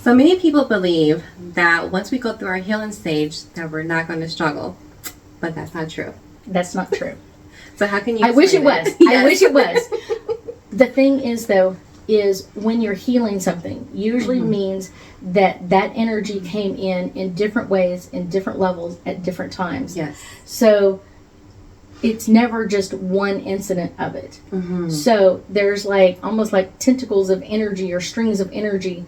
So many people believe that once we go through our healing stage that we're not going to struggle, but that's not true. That's not true. So how can you I wish it was. Yes. I wish it was. The thing is, though, is when you're healing something, usually means that that energy came in different ways, in different levels, at different times. Yes. So it's never just one incident of it. So there's like almost like tentacles of energy or strings of energy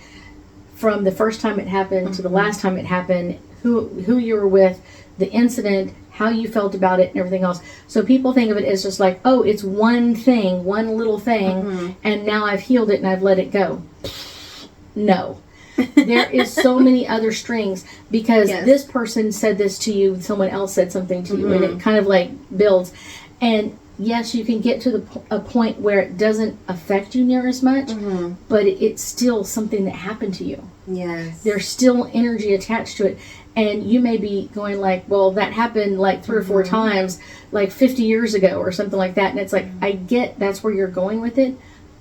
from the first time it happened to the last time it happened, who you were with, the incident, how you felt about it, and everything else. So people think of it as just like, oh, it's one thing, one little thing, and now I've healed it and I've let it go. No. There is so many other strings because this person said this to you, someone else said something to you, and it kind of like builds. And yes, you can get to a point where it doesn't affect you near as much, but it's still something that happened to you. Yes. There's still energy attached to it. And you may be going like, well, that happened like 3 or 4 times, like 50 years ago or something like that. And it's like, I get that's where you're going with it,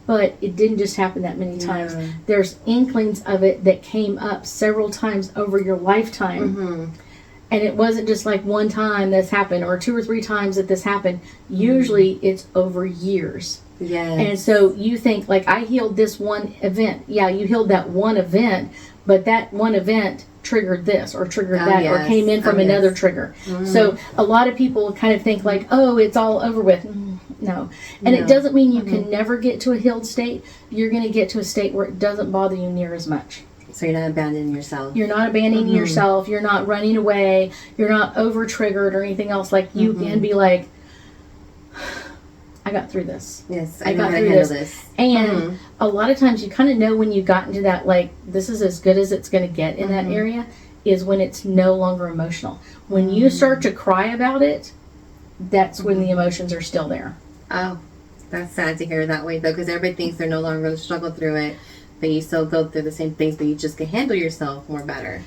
but it didn't just happen that many times. There's inklings of it that came up several times over your lifetime. And it wasn't just like one time this happened or 2 or 3 times that this happened. Usually it's over years. Yes. And so you think like, I healed this one event. Yeah, you healed that one event, but that one event triggered this or triggered that or came in from another trigger. So a lot of people kind of think like, oh, it's all over with. No. And it doesn't mean you can never get to a healed state. You're going to get to a state where it doesn't bother you near as much. So you're not abandoning yourself. You're not abandoning yourself. You're not running away. You're not over triggered or anything else. Like you can be like, I got through this. Yes, I got through this. And a lot of times you kind of know when you got into that, like, this is as good as it's going to get in that area, is when it's no longer emotional. When you start to cry about it, that's when the emotions are still there. Oh, that's sad to hear that way, though, because everybody thinks they're no longer going to struggle through it, but you still go through the same things, but you just can handle yourself more better.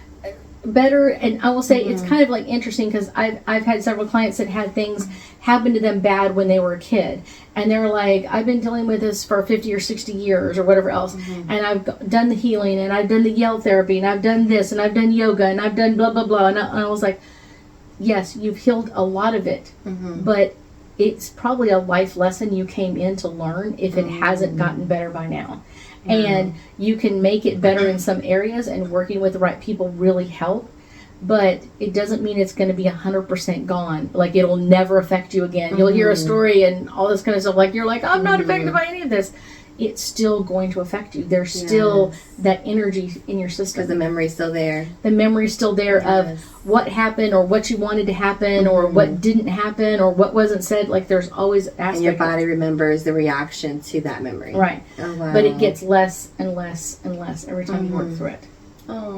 And I will say it's kind of like interesting because I've had several clients that had things happen to them bad when they were a kid, and they're like, I've been dealing with this for 50 or 60 years or whatever else, and I've done the healing and I've done the yell therapy and I've done this and I've done yoga and I've done blah blah blah, and I was like, yes, you've healed a lot of it, but it's probably a life lesson you came in to learn if it hasn't gotten better by now. And you can make it better in some areas, and working with the right people really help. But it doesn't mean it's going to be 100% gone. Like, it'll never affect you again. You'll hear a story and all this kind of stuff. Like, you're like, I'm not affected by any of this. It's still going to affect you. There's still that energy in your system. Because the memory's still there. The memory's still there of what happened or what you wanted to happen or what didn't happen or what wasn't said. Like, there's always aspects. And your body remembers the reaction to that memory. Right. Oh, wow. But it gets less and less and less every time you work through it. Oh.